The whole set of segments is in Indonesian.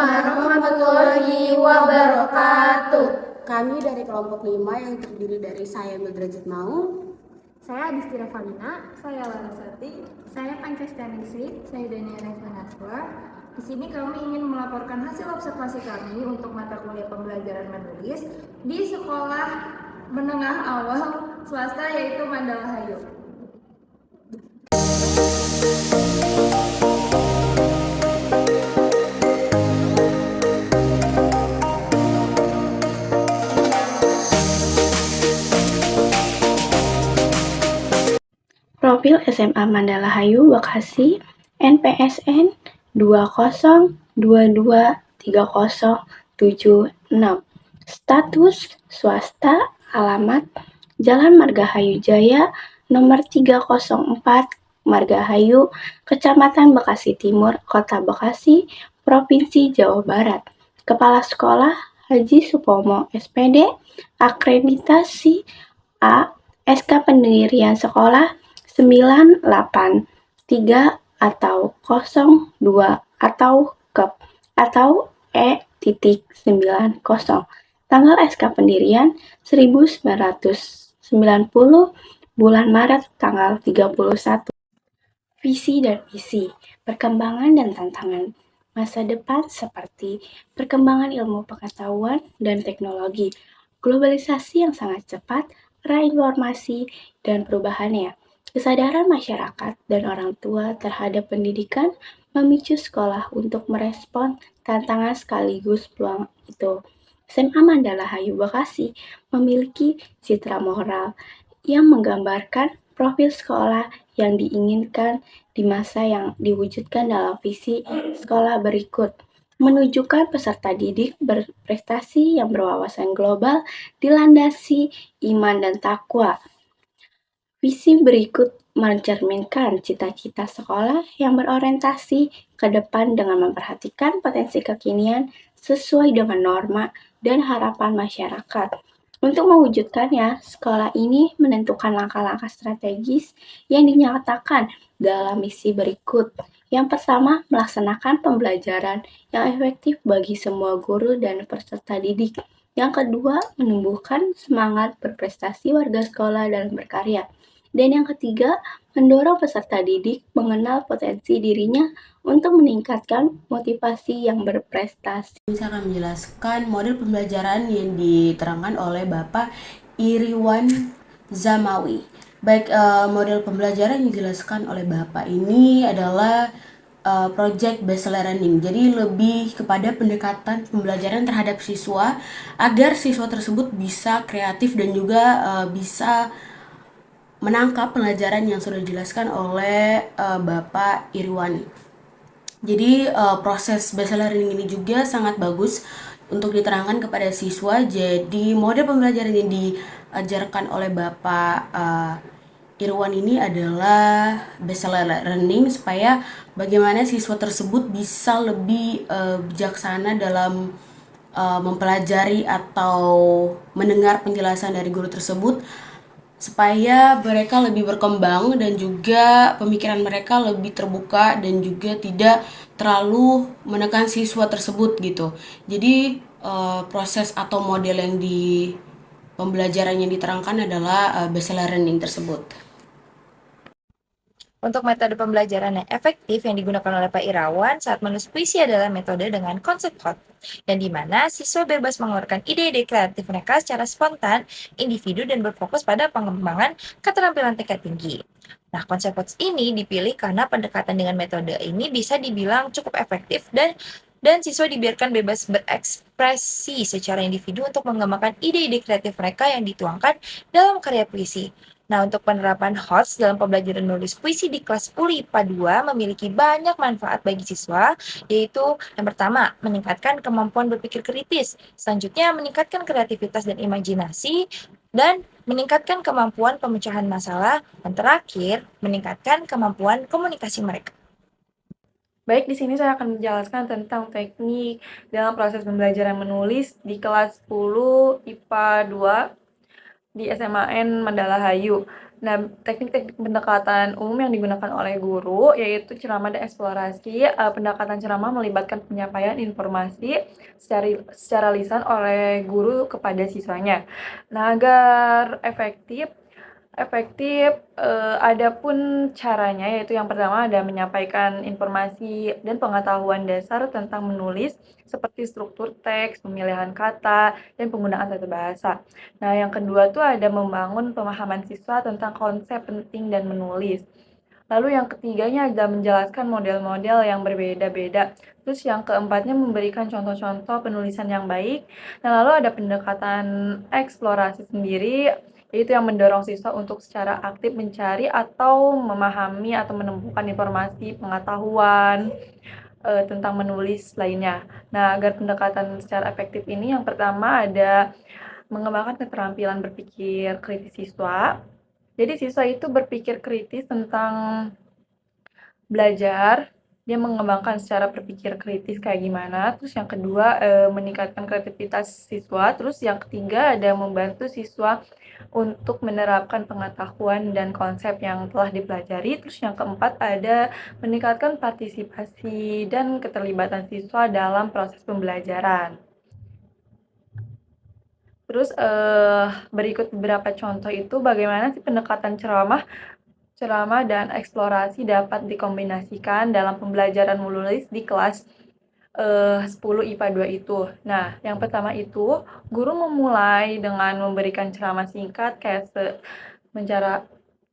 warahmatullahi wabarakatuh. Kami dari kelompok 5 yang terdiri dari saya Mildrajit Maung, saya Adistira Valina, saya Larasati, saya Pancasila, saya Daniela Naswa. Di sini kami ingin melaporkan hasil observasi kami untuk mata kuliah pembelajaran menulis di sekolah menengah awal swasta yaitu Mandala Hayu. Profil SMA Mandala Hayu Bekasi NPSN 20223076. Status swasta, alamat Jalan Margahayu Jaya nomor 304 Margahayu, Kecamatan Bekasi Timur, Kota Bekasi, Provinsi Jawa Barat. Kepala Sekolah Haji Supomo SPD, akreditasi A, SK pendirian sekolah 983 atau 02 atau KEP atau E.90. Tanggal SK pendirian 1990, bulan Maret tanggal 31. Visi dan misi, perkembangan dan tantangan masa depan seperti perkembangan ilmu pengetahuan dan teknologi, globalisasi yang sangat cepat, era informasi, dan perubahannya. Kesadaran masyarakat dan orang tua terhadap pendidikan memicu sekolah untuk merespon tantangan sekaligus peluang itu. SMA Mandala Hayu Bekasi memiliki citra moral yang menggambarkan profil sekolah yang diinginkan di masa yang diwujudkan dalam visi sekolah berikut. Menunjukkan peserta didik berprestasi yang berwawasan global dilandasi iman dan takwa. Visi berikut mencerminkan cita-cita sekolah yang berorientasi ke depan dengan memperhatikan potensi kekinian sesuai dengan norma dan harapan masyarakat. Untuk mewujudkannya, sekolah ini menentukan langkah-langkah strategis yang dinyatakan dalam misi berikut. Yang pertama, melaksanakan pembelajaran yang efektif bagi semua guru dan peserta didik. Yang kedua, menumbuhkan semangat berprestasi warga sekolah dalam berkarya. Dan yang ketiga, mendorong peserta didik mengenal potensi dirinya untuk meningkatkan motivasi yang berprestasi. Saya akan menjelaskan model pembelajaran yang diterangkan oleh Bapak Iriwan Zamawi. Baik, model pembelajaran yang dijelaskan oleh Bapak ini adalah project based learning. Jadi lebih kepada pendekatan pembelajaran terhadap siswa agar siswa tersebut bisa kreatif dan juga bisa menangkap pelajaran yang sudah dijelaskan oleh Bapak Irwan. Jadi proses based learning ini juga sangat bagus untuk diterangkan kepada siswa. Jadi model pembelajaran yang diajarkan oleh Bapak Irwan ini adalah based learning supaya bagaimana siswa tersebut bisa lebih bijaksana dalam mempelajari atau mendengar penjelasan dari guru tersebut, supaya mereka lebih berkembang dan juga pemikiran mereka lebih terbuka dan juga tidak terlalu menekan siswa tersebut gitu. Jadi proses atau model yang di pembelajaran yang diterangkan adalah based learning tersebut. Untuk metode pembelajaran yang efektif yang digunakan oleh Pak Irawan saat menulis puisi adalah metode dengan konsep hot, yang dimana siswa bebas mengeluarkan ide-ide kreatif mereka secara spontan, individu dan berfokus pada pengembangan keterampilan tingkat tinggi. Nah, konsep hot ini dipilih karena pendekatan dengan metode ini bisa dibilang cukup efektif dan siswa dibiarkan bebas berekspresi secara individu untuk mengembangkan ide-ide kreatif mereka yang dituangkan dalam karya puisi. Nah, untuk penerapan HOTS dalam pembelajaran menulis puisi di kelas 10 IPA 2 memiliki banyak manfaat bagi siswa, yaitu yang pertama, meningkatkan kemampuan berpikir kritis, selanjutnya meningkatkan kreativitas dan imajinasi, dan meningkatkan kemampuan pemecahan masalah, dan terakhir, meningkatkan kemampuan komunikasi mereka. Baik, di sini saya akan menjelaskan tentang teknik dalam proses pembelajaran menulis di kelas 10 IPA 2 di SMAN Mandala Hayu. Nah, teknik-teknik pendekatan umum yang digunakan oleh guru yaitu ceramah dan eksplorasi. Pendekatan ceramah melibatkan penyampaian informasi secara lisan oleh guru kepada siswanya. Nah, agar efektif efektif, ada pun caranya, yaitu yang pertama ada menyampaikan informasi dan pengetahuan dasar tentang menulis seperti struktur teks, pemilihan kata, dan penggunaan tata bahasa. Nah, yang kedua tuh ada membangun pemahaman siswa tentang konsep penting dan menulis. Lalu yang ketiganya ada menjelaskan model-model yang berbeda-beda. Terus yang keempatnya memberikan contoh-contoh penulisan yang baik. Nah, lalu ada pendekatan eksplorasi sendiri, yaitu yang mendorong siswa untuk secara aktif mencari atau memahami atau menemukan informasi pengetahuan tentang menulis lainnya. Nah, agar pendekatan secara efektif ini yang pertama ada mengembangkan keterampilan berpikir kritis siswa. Jadi siswa itu berpikir kritis tentang belajar, dia mengembangkan secara berpikir kritis kayak gimana. Terus yang kedua, meningkatkan kreativitas siswa. Terus yang ketiga ada membantu siswa untuk menerapkan pengetahuan dan konsep yang telah dipelajari. Terus yang keempat ada meningkatkan partisipasi dan keterlibatan siswa dalam proses pembelajaran. Terus, berikut beberapa contoh itu bagaimana sih pendekatan ceramah dan eksplorasi dapat dikombinasikan dalam pembelajaran menulis di kelas 10 IPA 2 itu. Nah, yang pertama itu, guru memulai dengan memberikan ceramah singkat kayak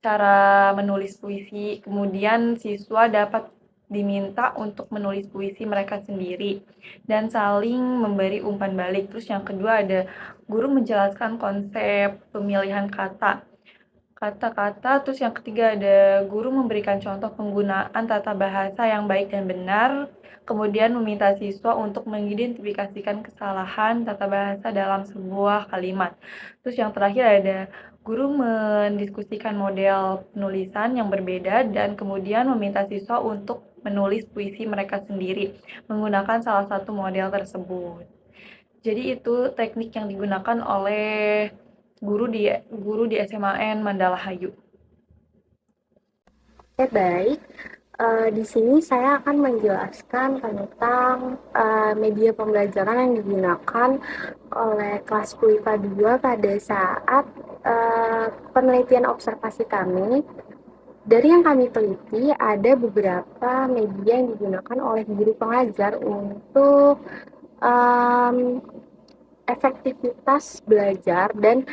cara menulis puisi, kemudian siswa dapat diminta untuk menulis puisi mereka sendiri dan saling memberi umpan balik. Terus yang kedua ada guru menjelaskan konsep pemilihan kata-kata. Terus yang ketiga ada guru memberikan contoh penggunaan tata bahasa yang baik dan benar, kemudian meminta siswa untuk mengidentifikasikan kesalahan tata bahasa dalam sebuah kalimat. Terus yang terakhir ada guru mendiskusikan model penulisan yang berbeda dan kemudian meminta siswa untuk menulis puisi mereka sendiri menggunakan salah satu model tersebut. Jadi itu teknik yang digunakan oleh guru di SMAN Mandalahayu. Oke, baik. Di sini saya akan menjelaskan tentang media pembelajaran yang digunakan oleh kelas 10 IPA 2 pada saat penelitian observasi kami. Dari yang kami teliti, ada beberapa media yang digunakan oleh guru pengajar untuk efektivitas belajar, dan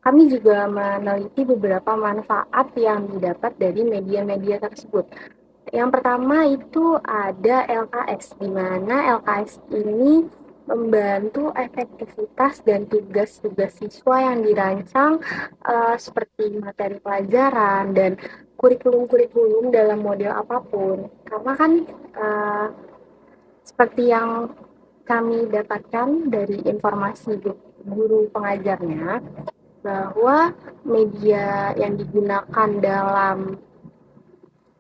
kami juga meneliti beberapa manfaat yang didapat dari media-media tersebut. Yang pertama itu ada LKS, di mana LKS ini membantu efektivitas dan tugas-tugas siswa yang dirancang seperti materi pelajaran dan kurikulum-kurikulum dalam model apapun. Karena kan seperti yang kami dapatkan dari informasi guru pengajarnya, bahwa media yang digunakan dalam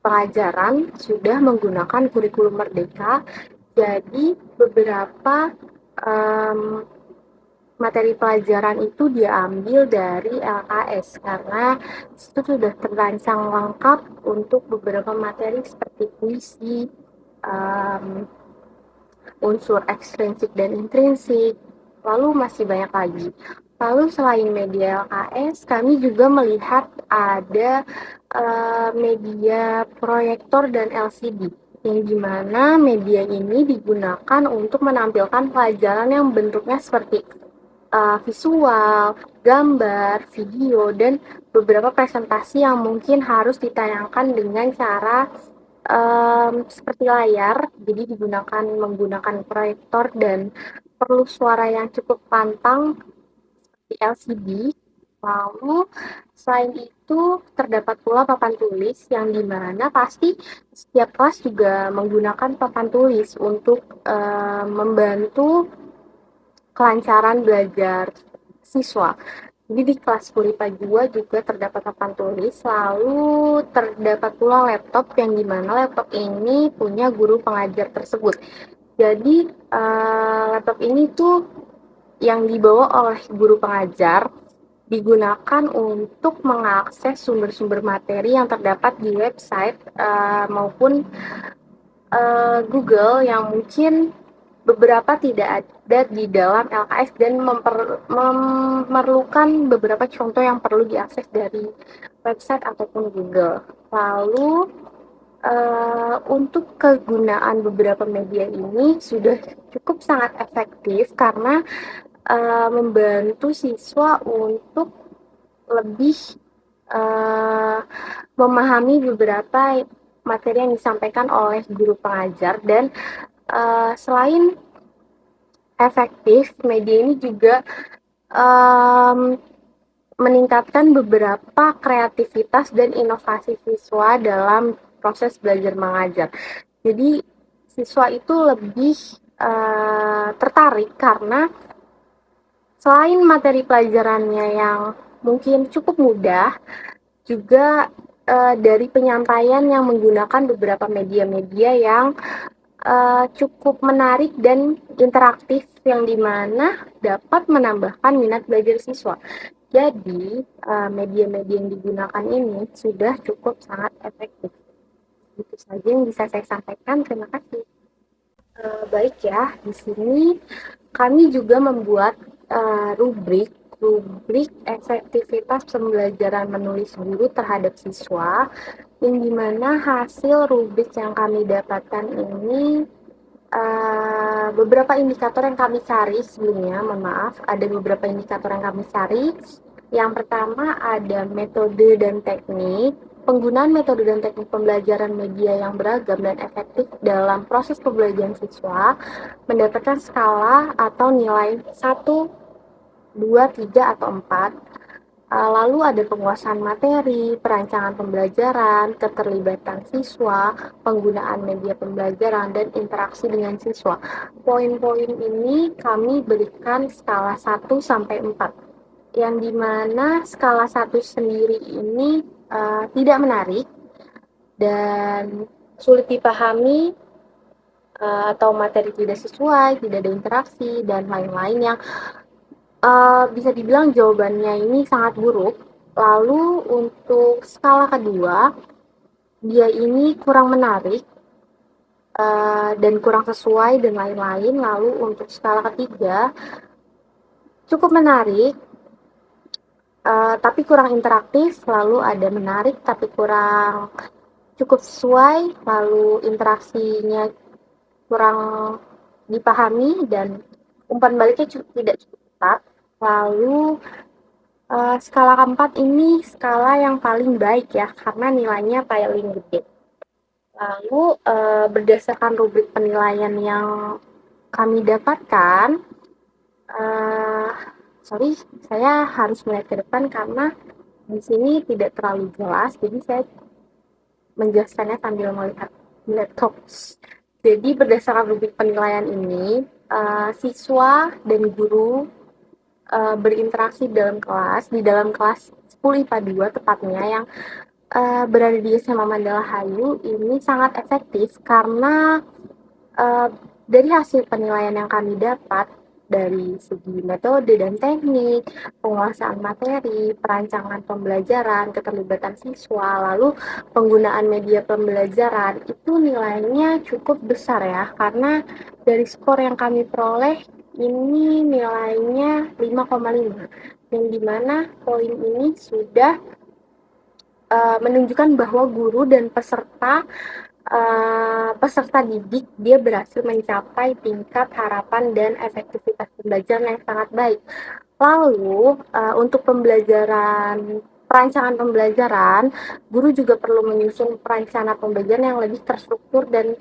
pengajaran sudah menggunakan kurikulum merdeka. Jadi beberapa materi pelajaran itu diambil dari LKS karena itu sudah terancang lengkap untuk beberapa materi seperti puisi, unsur ekstrinsik dan intrinsik, lalu masih banyak lagi. Lalu selain media LKS, kami juga melihat ada media proyektor dan LCD, yang dimana media ini digunakan untuk menampilkan pelajaran yang bentuknya seperti visual, gambar, video, dan beberapa presentasi yang mungkin harus ditayangkan dengan cara seperti layar. Jadi menggunakan proyektor dan perlu suara yang cukup pantang seperti LCD. Lalu selain itu terdapat pula papan tulis, yang dimana pasti setiap kelas juga menggunakan papan tulis untuk membantu kelancaran belajar siswa. Jadi di kelas 10 IPA 2 juga terdapat papan tulis, lalu terdapat pula laptop, yang dimana laptop ini punya guru pengajar tersebut. Jadi laptop ini tuh yang dibawa oleh guru pengajar, digunakan untuk mengakses sumber-sumber materi yang terdapat di website maupun Google yang mungkin beberapa tidak ada di dalam LKS dan memerlukan beberapa contoh yang perlu diakses dari website ataupun Google. Lalu untuk kegunaan beberapa media ini sudah cukup sangat efektif karena membantu siswa untuk lebih memahami beberapa materi yang disampaikan oleh guru pengajar dan selain efektif, media ini juga meningkatkan beberapa kreativitas dan inovasi siswa dalam proses belajar mengajar. Jadi siswa itu lebih tertarik karena selain materi pelajarannya yang mungkin cukup mudah, juga dari penyampaian yang menggunakan beberapa media-media yang cukup menarik dan interaktif yang dimana dapat menambahkan minat belajar siswa. Jadi, media-media yang digunakan ini sudah cukup sangat efektif. Itu saja yang bisa saya sampaikan. Terima kasih. Baik ya, di sini kami juga membuat rubrik efektivitas pembelajaran menulis guru terhadap siswa, yang dimana hasil rubrik yang kami dapatkan ini beberapa indikator yang kami cari sebelumnya, mohon maaf, ada beberapa indikator yang kami cari. Yang pertama ada metode dan teknik. Penggunaan metode dan teknik pembelajaran media yang beragam dan efektif dalam proses pembelajaran siswa mendapatkan skala atau nilai 1, 2, 3, atau 4. Lalu ada penguasaan materi, perancangan pembelajaran, keterlibatan siswa, penggunaan media pembelajaran, dan interaksi dengan siswa. Poin-poin ini kami berikan skala 1 sampai 4, yang dimana skala 1 sendiri ini tidak menarik dan sulit dipahami, atau materi tidak sesuai, tidak ada interaksi, dan lain-lain yang bisa dibilang jawabannya ini sangat buruk. Lalu untuk skala kedua, dia ini kurang menarik dan kurang sesuai dan lain-lain. Lalu untuk skala ketiga, cukup menarik tapi kurang interaktif. Lalu ada menarik tapi kurang cukup sesuai. Lalu interaksinya kurang dipahami dan umpan baliknya tidak cukup tepat. Lalu skala keempat ini skala yang paling baik ya, karena nilainya paling gede. Lalu berdasarkan rubrik penilaian yang kami dapatkan, sorry, saya harus melihat ke depan karena di sini tidak terlalu jelas, jadi saya menjelaskannya sambil melihat laptop. Jadi berdasarkan rubrik penilaian ini, siswa dan guru berinteraksi di dalam kelas 10 IPA 2 tepatnya, yang berada di SMA Mandala Hayu ini sangat efektif karena dari hasil penilaian yang kami dapat dari segi metode dan teknik, penguasaan materi, perancangan pembelajaran, keterlibatan siswa, lalu penggunaan media pembelajaran, itu nilainya cukup besar ya, karena dari skor yang kami peroleh ini nilainya 5,5, yang dimana poin ini sudah menunjukkan bahwa guru dan peserta didik dia berhasil mencapai tingkat harapan dan efektivitas pembelajaran yang sangat baik. Lalu untuk perancangan pembelajaran, guru juga perlu menyusun perencanaan pembelajaran yang lebih terstruktur dan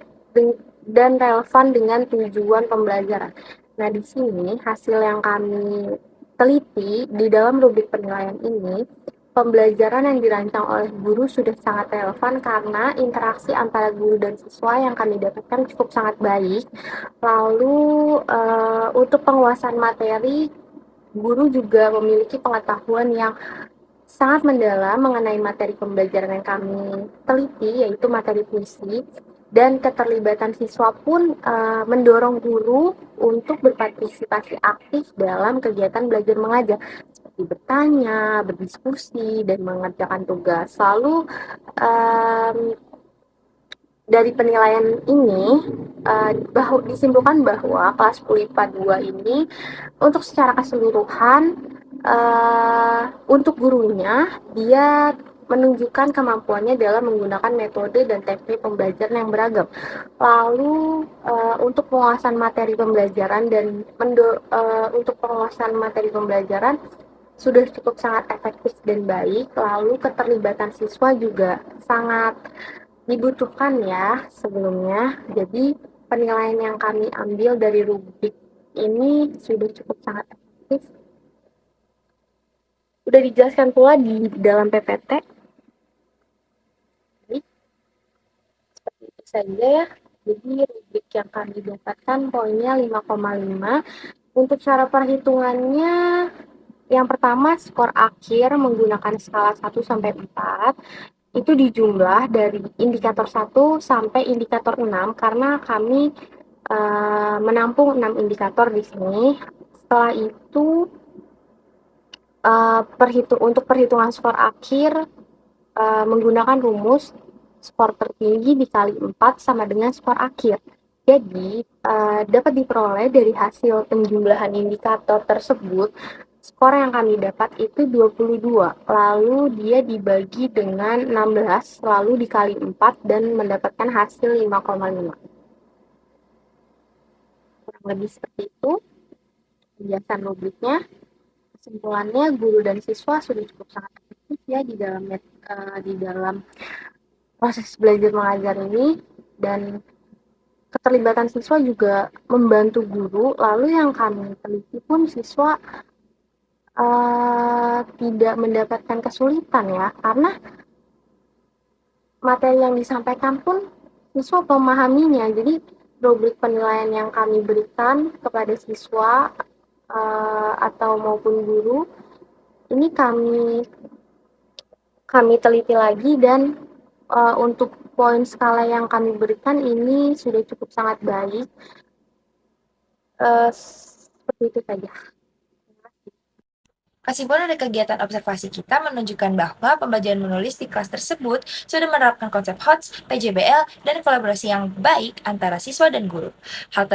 relevan dengan tujuan pembelajaran. Nah, di sini hasil yang kami teliti di dalam rubrik penilaian ini, pembelajaran yang dirancang oleh guru sudah sangat relevan karena interaksi antara guru dan siswa yang kami dapatkan cukup sangat baik. Lalu untuk penguasaan materi, guru juga memiliki pengetahuan yang sangat mendalam mengenai materi pembelajaran yang kami teliti, yaitu materi puisi. Dan keterlibatan siswa pun mendorong guru untuk berpartisipasi aktif dalam kegiatan belajar mengajar, seperti bertanya, berdiskusi, dan mengerjakan tugas. Lalu dari penilaian ini disimpulkan bahwa kelas 10 IPA 2 ini untuk secara keseluruhan untuk gurunya dia menunjukkan kemampuannya dalam menggunakan metode dan teknik pembelajaran yang beragam. Lalu untuk penguasaan materi pembelajaran dan untuk penguasaan materi pembelajaran sudah cukup sangat efektif dan baik. Lalu keterlibatan siswa juga sangat dibutuhkan ya sebelumnya. Jadi penilaian yang kami ambil dari rubrik ini sudah cukup sangat efektif. Sudah dijelaskan pula di dalam PPT. Jadi, seperti itu saja ya. Jadi rubrik yang kami dapatkan poinnya 5,5. Untuk cara perhitungannya, yang pertama skor akhir menggunakan skala 1 sampai 4. Itu dijumlah dari indikator 1 sampai indikator 6 karena kami menampung 6 indikator di sini. Setelah itu untuk perhitungan skor akhir menggunakan rumus skor tertinggi dikali 4 sama dengan skor akhir. Jadi dapat diperoleh dari hasil penjumlahan indikator tersebut. Skor yang kami dapat itu 22, lalu dia dibagi dengan 16, lalu dikali 4 dan mendapatkan hasil 5,5. Kurang lebih seperti itu penjelasan rubriknya. Kesimpulannya, guru dan siswa sudah cukup sangat efektif ya di dalam proses belajar mengajar ini, dan keterlibatan siswa juga membantu guru. Lalu yang kami teliti pun siswa tidak mendapatkan kesulitan ya, karena materi yang disampaikan pun siswa memahaminya. Jadi rubrik penilaian yang kami berikan kepada siswa atau maupun guru ini kami teliti lagi, dan untuk poin skala yang kami berikan ini sudah cukup sangat baik. Seperti itu saja. Kesimpulan dari kegiatan observasi kita menunjukkan bahwa pembelajaran menulis di kelas tersebut sudah menerapkan konsep HOTS, PJBL, dan kolaborasi yang baik antara siswa dan guru. Hal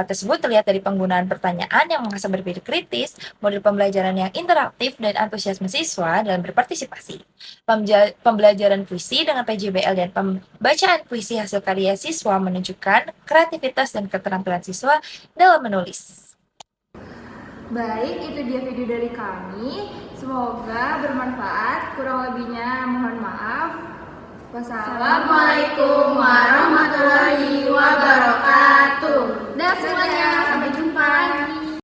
tersebut terlihat dari penggunaan pertanyaan yang mengasah berpikir kritis, model pembelajaran yang interaktif, dan antusiasme siswa dalam berpartisipasi. Pembelajaran puisi dengan PJBL dan pembacaan puisi hasil karya siswa menunjukkan kreativitas dan keterampilan siswa dalam menulis. Baik, itu dia video dari kami. Semoga bermanfaat. Kurang lebihnya mohon maaf. Wassalamualaikum warahmatullahi wabarakatuh. Dah semuanya, sampai jumpa.